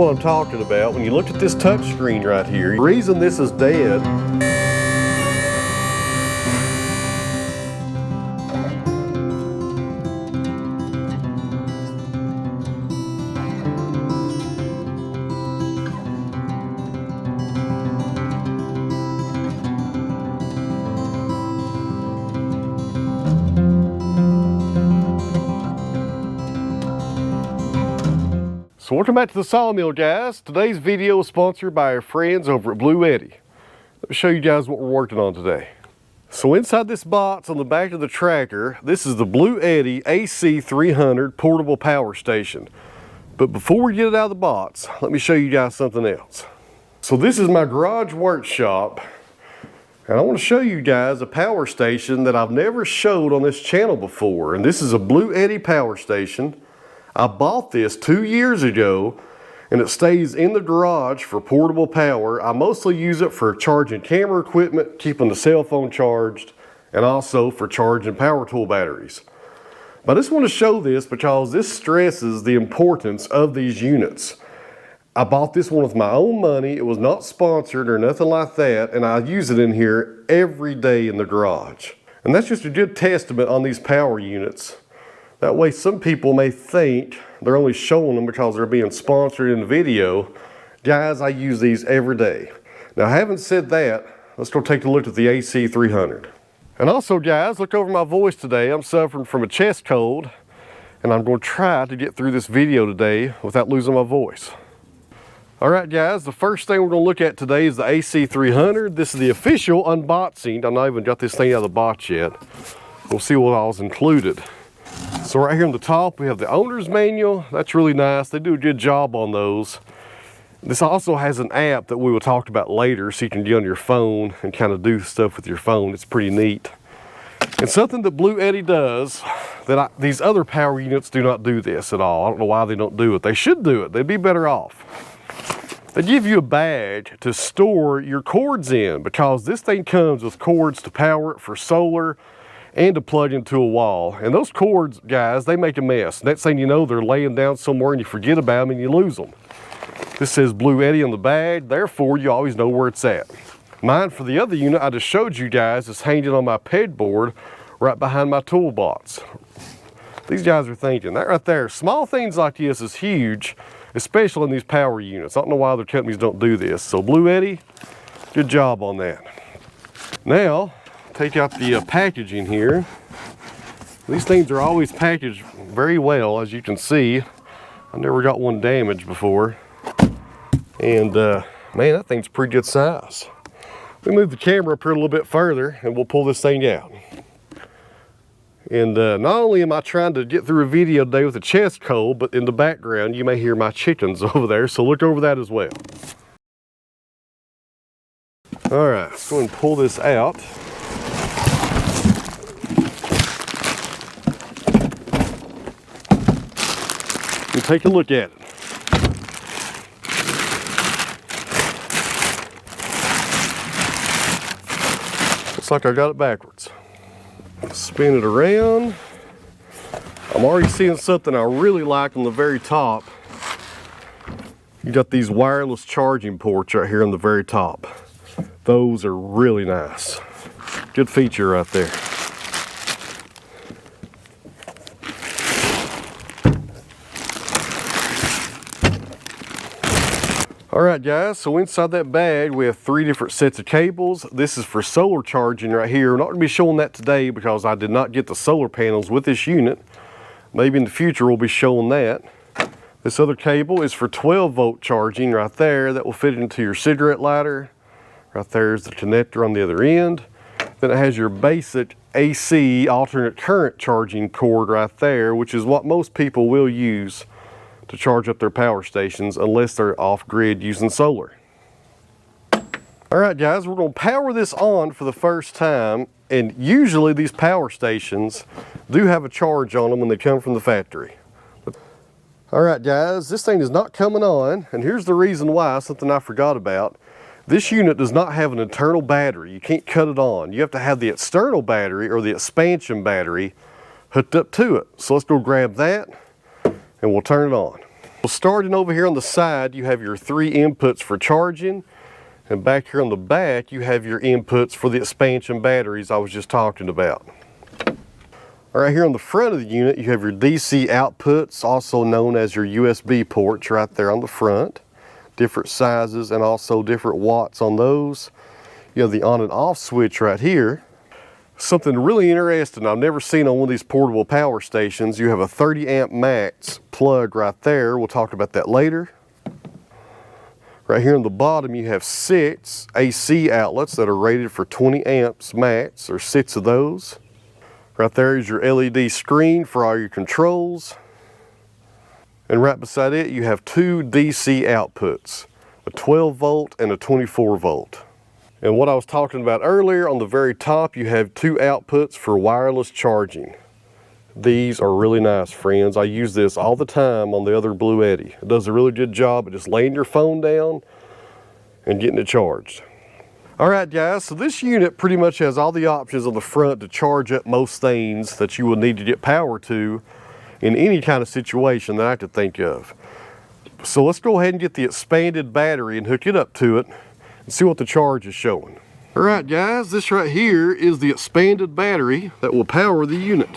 What I'm talking about, when you look at this touch screen right here, the reason this is dead So welcome back to the Sawmill, guys. Today's video is sponsored by our friends over at Bluetti. Let me show you guys what we're working on today. So inside this box on the back of the tractor, this is the Bluetti AC300 portable power station. But before we get it out of the box, let me show you guys something else. So this is my garage workshop, and I want to show you guys a power station that I've never showed on this channel before. And this is a Bluetti power station. I bought this 2 years ago, and it stays in the garage for portable power. I mostly use it for charging camera equipment, keeping the cell phone charged, and also for charging power tool batteries. But I just want to show this because this stresses the importance of these units. I bought this one with my own money. It was not sponsored or nothing like that, and I use it in here every day in the garage. And that's just a good testament on these power units. That way some people may think they're only showing them because they're being sponsored in the video. Guys, I use these every day. Now, having said that, let's go take a look at the AC300. And also, guys, look over my voice today. I'm suffering from a chest cold, and I'm going to try to get through this video today without losing my voice. All right, guys, the first thing we're going to look at today is the AC300. This is the official unboxing. I've not even got this thing out of the box yet. We'll see what all's included. So right here on the top, we have the owner's manual. That's really nice. They do a good job on those. This also has an app that we will talk about later, so you can get on your phone and kind of do stuff with your phone. It's pretty neat. And something that Bluetti does that these other power units do not do this at all. I don't know why they don't do it. They should do it. They'd be better off. They give you a bag to store your cords in, because this thing comes with cords to power it for solar and to plug into a wall. And those cords, guys, they make a mess. Next thing you know, they're laying down somewhere and you forget about them and you lose them. This says Bluetti on the bag, therefore you always know where it's at. Mine for the other unit I just showed you guys is hanging on my pegboard right behind my toolbox. These guys are thinking, that right there, small things like this is huge, especially in these power units. I don't know why other companies don't do this. So Bluetti, good job on that. Now, take out the packaging here. These things are always packaged very well, as you can see. I never got one damaged before. And man, that thing's pretty good size. Let me move the camera up here a little bit further and we'll pull this thing out. And not only am I trying to get through a video today with a chest cold, but in the background you may hear my chickens over there, so look over that as well. All right, let's go ahead and pull this out. And take a look at it. Looks like I got it backwards. Spin it around. I'm already seeing something I really like on the very top. You got these wireless charging ports right here on the very top. Those are really nice. Good feature right there. All right, guys, so inside that bag we have 3 different sets of cables. This is for solar charging right here. We're not going to be showing that today because I did not get the solar panels with this unit. Maybe in the future we'll be showing that. This other cable is for 12-volt charging right there. That will fit into your cigarette lighter. Right there is the connector on the other end. Then it has your basic AC alternate current charging cord right there, which is what most people will use to charge up their power stations unless they're off-grid using solar. All right, guys, we're going to power this on for the first time, and usually these power stations do have a charge on them when they come from the factory. All right, guys, this thing is not coming on, and here's the reason why, something I forgot about. This unit does not have an internal battery. You can't cut it on. You have to have the external battery or the expansion battery hooked up to it. So let's go grab that and we'll turn it on. Well, starting over here on the side, you have your 3 inputs for charging. And back here on the back, you have your inputs for the expansion batteries I was just talking about. All right, here on the front of the unit, you have your DC outputs, also known as your USB ports right there on the front. Different sizes and also different watts on those. You have the on and off switch right here. Something really interesting I've never seen on one of these portable power stations, you have a 30 amp max plug right there. We'll talk about that later. Right here on the bottom, you have 6 AC outlets that are rated for 20 amps max, or 6 of those. Right there is your LED screen for all your controls. And right beside it, you have 2 DC outputs, a 12 volt and a 24 volt. And what I was talking about earlier, on the very top, you have 2 outputs for wireless charging. These are really nice, friends. I use this all the time on the other Bluetti. It does a really good job of just laying your phone down and getting it charged. All right, guys, so this unit pretty much has all the options on the front to charge up most things that you will need to get power to in any kind of situation that I could think of. So let's go ahead and get the expanded battery and hook it up to it and see what the charge is showing. All right, guys, this right here is the expanded battery that will power the unit.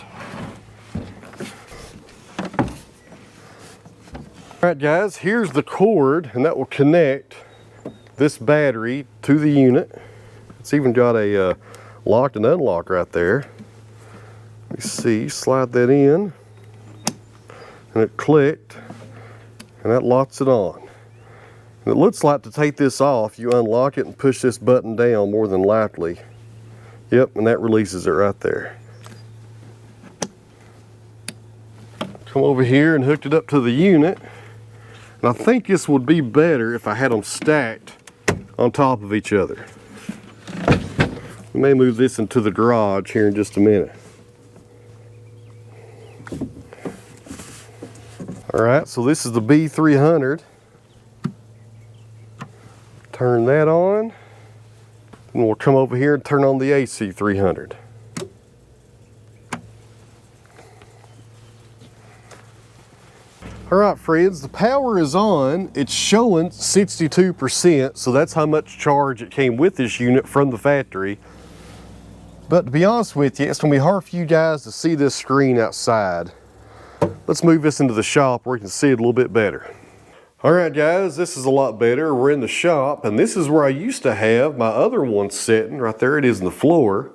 All right, guys, here's the cord, and that will connect this battery to the unit. It's even got a lock and unlock right there. Let me see, slide that in, and it clicked, and that locks it on. And it looks like to take this off, you unlock it and push this button down more than likely. Yep, and that releases it right there. Come over here and hooked it up to the unit. And I think this would be better if I had them stacked on top of each other. We may move this into the garage here in just a minute. All right, so this is the B300. Turn that on. And we'll come over here and turn on the AC300. All right, friends, the power is on. It's showing 62%, so that's how much charge it came with this unit from the factory. But to be honest with you, it's gonna be hard for you guys to see this screen outside. Let's move this into the shop where you can see it a little bit better. All right, guys, this is a lot better. We're in the shop, and this is where I used to have my other one sitting. Right there it is in the floor.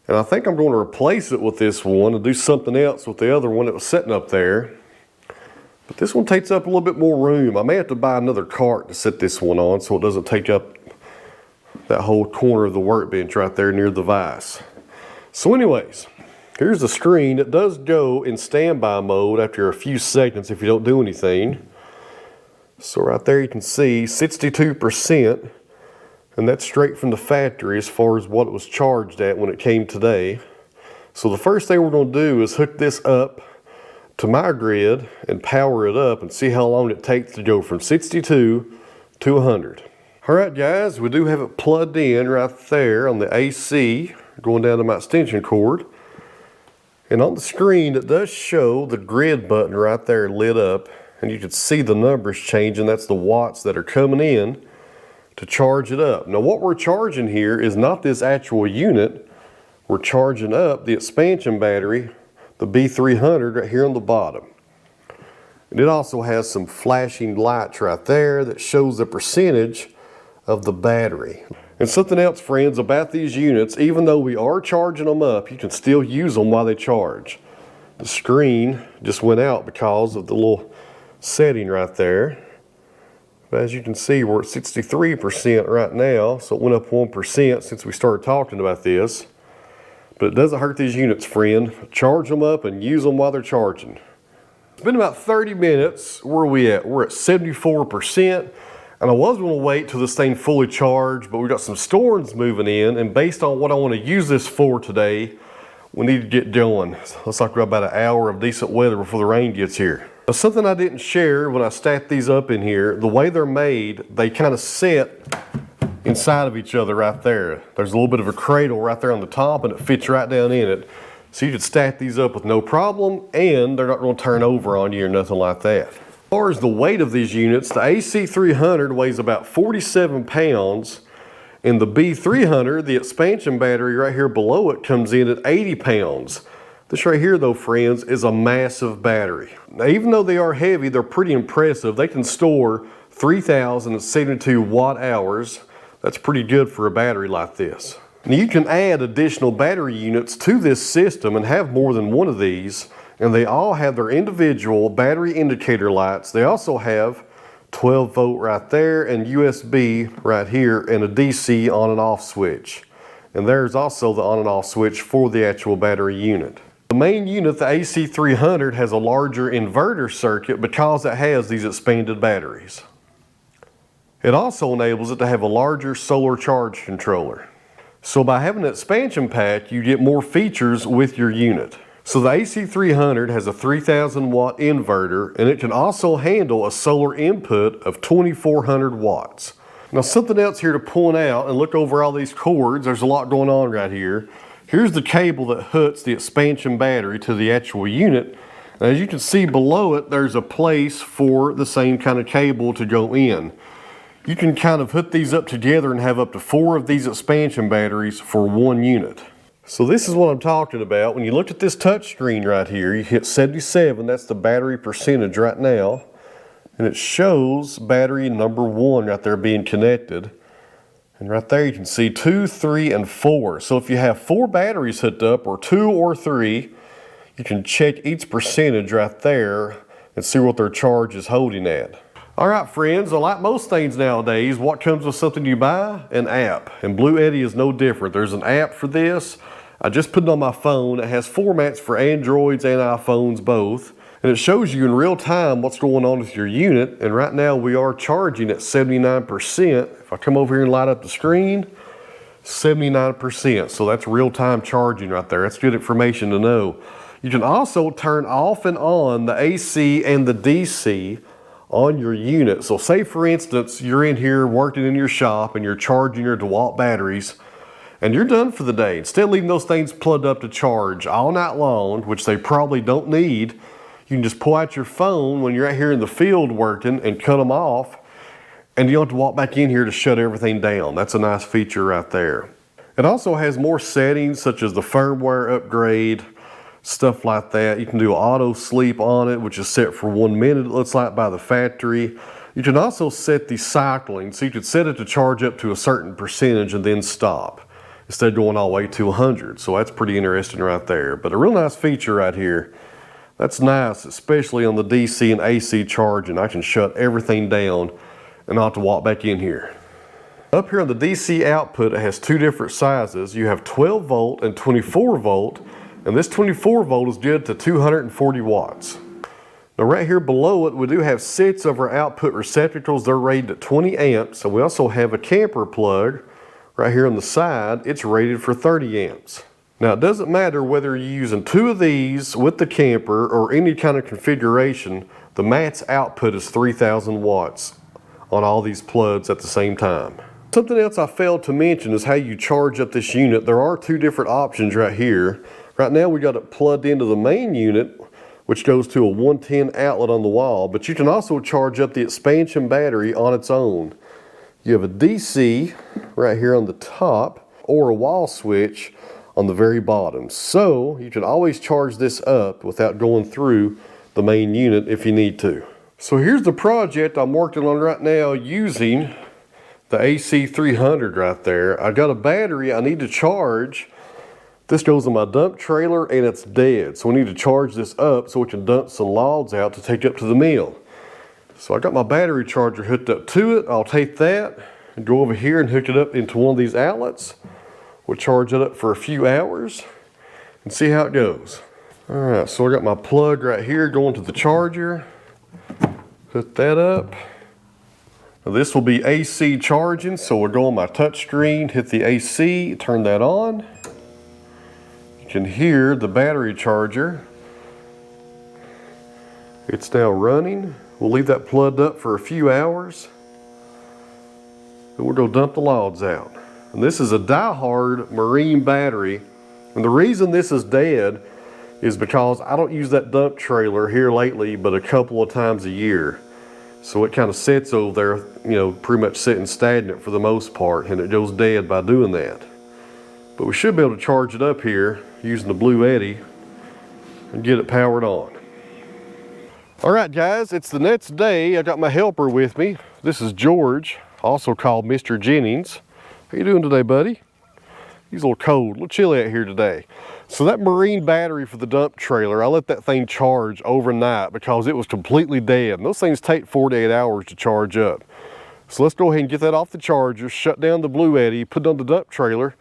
And I think I'm going to replace it with this one and do something else with the other one that was sitting up there. But this one takes up a little bit more room. I may have to buy another cart to set this one on so it doesn't take up that whole corner of the workbench right there near the vise. So anyways, here's the screen. It does go in standby mode after a few seconds if you don't do anything. So right there you can see 62%, and that's straight from the factory as far as what it was charged at when it came today. So the first thing we're going to do is hook this up to my grid and power it up and see how long it takes to go from 62 to 100. All right, guys, we do have it plugged in right there on the AC going down to my extension cord. And on the screen, it does show the grid button right there lit up, and you can see the numbers changing. That's the watts that are coming in to charge it up. Now, what we're charging here is not this actual unit. We're charging up the expansion battery, the B300 right here on the bottom. And it also has some flashing lights right there that shows the percentage of the battery. And something else, friends, about these units, even though we are charging them up, you can still use them while they charge. The screen just went out because of the little setting right there. But as you can see, we're at 63% right now, so it went up 1% since we started talking about this. But it doesn't hurt these units, friend. Charge them up and use them while they're charging. It's been about 30 minutes. Where are we at? We're at 74%. And I was going to wait till this thing fully charged, but we got some storms moving in, and based on what I want to use this for today, we need to get going. Looks like we're about an hour of decent weather before the rain gets here. Now, something I didn't share when I stacked these up in here, the way they're made, they kind of sit inside of each other right there. There's a little bit of a cradle right there on the top, and it fits right down in it. So you could stack these up with no problem, and they're not going to turn over on you or nothing like that. As far as the weight of these units, the AC300 weighs about 47 pounds, and the B300, the expansion battery right here below it, comes in at 80 pounds. This right here though, friends, is a massive battery. Now, even though they are heavy, they're pretty impressive. They can store 3,072 watt hours. That's pretty good for a battery like this. Now, you can add additional battery units to this system and have more than one of these, and they all have their individual battery indicator lights. They also have 12 volt right there and USB right here and a DC on and off switch. And there's also the on and off switch for the actual battery unit. The main unit, the AC300, has a larger inverter circuit because it has these expanded batteries. It also enables it to have a larger solar charge controller. So by having an expansion pack, you get more features with your unit. So the AC300 has a 3,000 watt inverter, and it can also handle a solar input of 2,400 watts. Now, something else here to point out, and look over all these cords, there's a lot going on right here. Here's the cable that hooks the expansion battery to the actual unit. And as you can see below it, there's a place for the same kind of cable to go in. You can kind of hook these up together and have up to 4 of these expansion batteries for one unit. So this is what I'm talking about. When you look at this touch screen right here, you hit 77, that's the battery percentage right now. And it shows battery number 1 right there being connected. And right there you can see 2, 3, and 4. So if you have 4 batteries hooked up, or 2 or 3, you can check each percentage right there and see what their charge is holding at. All right, friends, like most things nowadays, what comes with something you buy? An app. And Bluetti is no different. There's an app for this. I just put it on my phone. It has formats for Androids and iPhones both. And it shows you in real time what's going on with your unit. And right now we are charging at 79%. If I come over here and light up the screen, 79%. So that's real time charging right there. That's good information to know. You can also turn off and on the AC and the DC on your unit. So say for instance, you're in here working in your shop and you're charging your DeWalt batteries and you're done for the day. Instead of leaving those things plugged up to charge all night long, which they probably don't need, you can just pull out your phone when you're out here in the field working and cut them off, and you don't have to walk back in here to shut everything down. That's a nice feature right there. It also has more settings such as the firmware upgrade, stuff like that. You can do auto sleep on it, which is set for 1 minute, it looks like, by the factory. You can also set the cycling, so you could set it to charge up to a certain percentage and then stop, instead of going all the way to 100. So that's pretty interesting right there. But a real nice feature right here. That's nice, especially on the DC and AC charging. I can shut everything down and not have to walk back in here. Up here on the DC output, it has 2 different sizes. You have 12 volt and 24 volt. And this 24 volt is good to 240 watts. Now right here below it, we do have 6 of our output receptacles. They're rated at 20 amps. And we also have a camper plug right here on the side. It's rated for 30 amps. Now it doesn't matter whether you're using 2 of these with the camper or any kind of configuration, the max output is 3,000 watts on all these plugs at the same time. Something else I failed to mention is how you charge up this unit. There are 2 different options right here. Right now we got it plugged into the main unit, which goes to a 110 outlet on the wall, but you can also charge up the expansion battery on its own. You have a DC right here on the top or a wall switch on the very bottom. So you can always charge this up without going through the main unit if you need to. So here's the project I'm working on right now using the AC300 right there. I got a battery I need to charge. This goes in my dump trailer and it's dead. So we need to charge this up so we can dump some logs out to take up to the mill. So I got my battery charger hooked up to it. I'll take that and go over here and hook it up into one of these outlets. We'll charge it up for a few hours and see how it goes. All right, so I got my plug right here going to the charger. Hook that up. Now this will be AC charging, so we'll go on my touch screen, hit the AC, turn that on. You can hear the battery charger. It's now running. We'll leave that plugged up for a few hours. Then we'll go dump the logs out. And this is a die-hard marine battery. And the reason this is dead is because I don't use that dump trailer here lately but a couple of times a year. So it kind of sits over there, you know, pretty much sitting stagnant for the most part, and it goes dead by doing that. But we should be able to charge it up here using the Bluetti and get it powered on. All right, guys, it's the next day. I got my helper with me. This is George, also called Mr. Jennings. How you doing today, buddy? He's a little cold, a little chilly out here today. So that marine battery for the dump trailer, I let that thing charge overnight because it was completely dead. And those things take 4 to 8 hours to charge up. So let's go ahead and get that off the charger, shut down the Bluetti, put it on the dump trailer,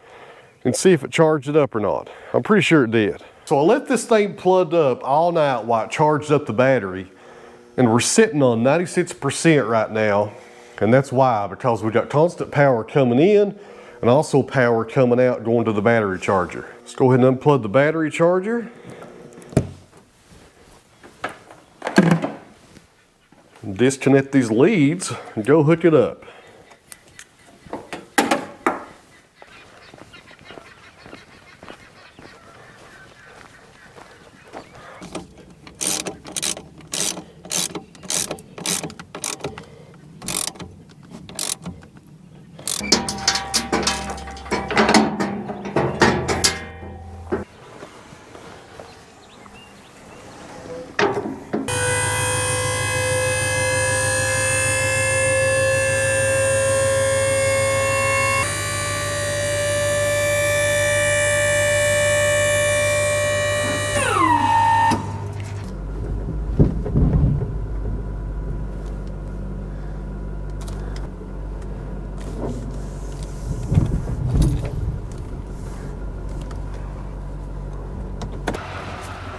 and see if it charged it up or not. I'm pretty sure it did. So I left this thing plugged up all night while it charged up the battery, and we're sitting on 96% right now. And that's why, because we got constant power coming in and also power coming out going to the battery charger. Let's go ahead and unplug the battery charger. Disconnect these leads and go hook it up.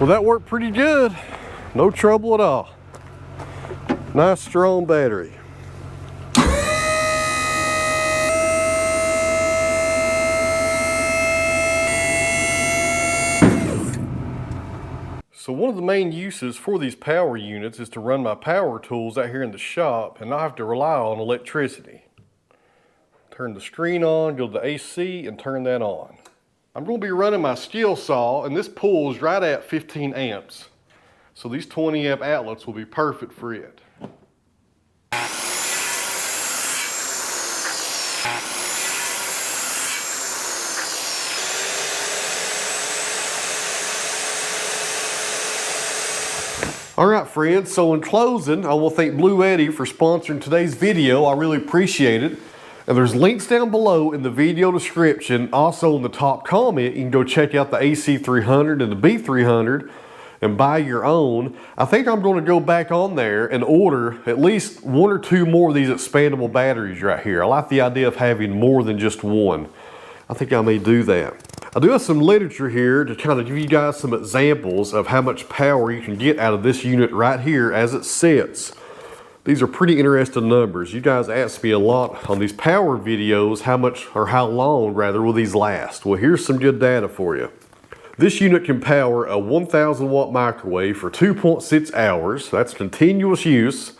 Well, that worked pretty good. No trouble at all. Nice strong battery. So one of the main uses for these power units is to run my power tools out here in the shop and not have to rely on electricity. Turn the screen on, go to the AC, and turn that on. I'm going to be running my skill saw, and this pulls right at 15 amps. So these 20 amp outlets will be perfect for it. All right, friends, so in closing, I will thank Bluetti for sponsoring today's video. I really appreciate it. And there's links down below in the video description. Also in the top comment, you can go check out the AC300 and the B300 and buy your own. I think I'm going to go back on there and order at least 1 or 2 more of these expandable batteries right here. I like the idea of having more than just one. I think I may do that. I do have some literature here to kind of give you guys some examples of how much power you can get out of this unit right here as it sits. These are pretty interesting numbers. You guys ask me a lot on these power videos, how much, or how long rather, will these last? Well, here's some good data for you. This unit can power a 1000 watt microwave for 2.6 hours. That's continuous use.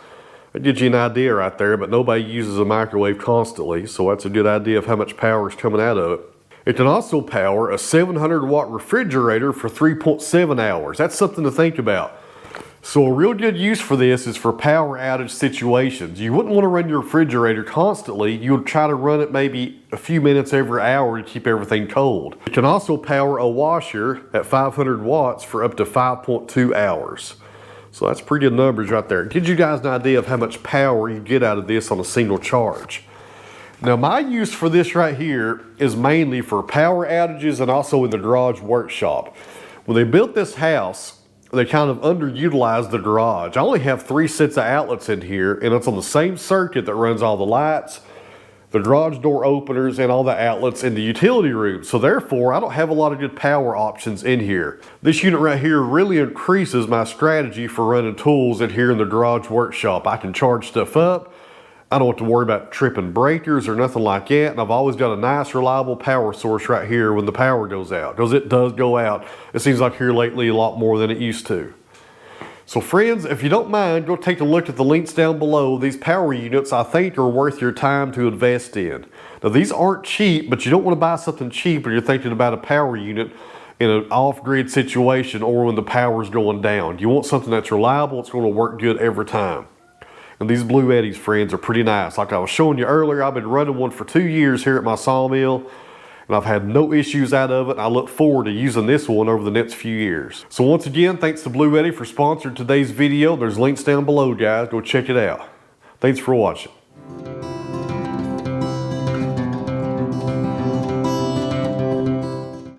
That gives you an idea right there, but nobody uses a microwave constantly, so that's a good idea of how much power is coming out of it. It can also power a 700 watt refrigerator for 3.7 hours. That's something to think about. So a real good use for this is for power outage situations. You wouldn't want to run your refrigerator constantly. You would try to run it maybe a few minutes every hour to keep everything cold. It can also power a washer at 500 watts for up to 5.2 hours. So that's pretty good numbers right there. It gives you guys an idea of how much power you get out of this on a single charge. Now my use for this right here is mainly for power outages and also in the garage workshop. When they built this house, they kind of underutilized the garage. I only have 3 sets of outlets in here, and it's on the same circuit that runs all the lights, the garage door openers, and all the outlets in the utility room. So therefore, I don't have a lot of good power options in here. This unit right here really increases my strategy for running tools in here in the garage workshop. I can charge stuff up. I don't have to worry about tripping breakers or nothing like that. And I've always got a nice, reliable power source right here when the power goes out, because it does go out. It seems like here lately a lot more than it used to. So friends, if you don't mind, go take a look at the links down below. These power units I think are worth your time to invest in. Now these aren't cheap, but you don't want to buy something cheap when you're thinking about a power unit. in an off-grid situation or when the power's going down. You want something that's reliable, it's going to work good every time. And these Bluettis, friends, are pretty nice. Like I was showing you earlier, I've been running one for 2 years here at my sawmill, and I've had no issues out of it, and I look forward to using this one over the next few years. So once again, thanks to Bluetti for sponsoring today's video. There's links down below, guys. Go check it out. Thanks for watching.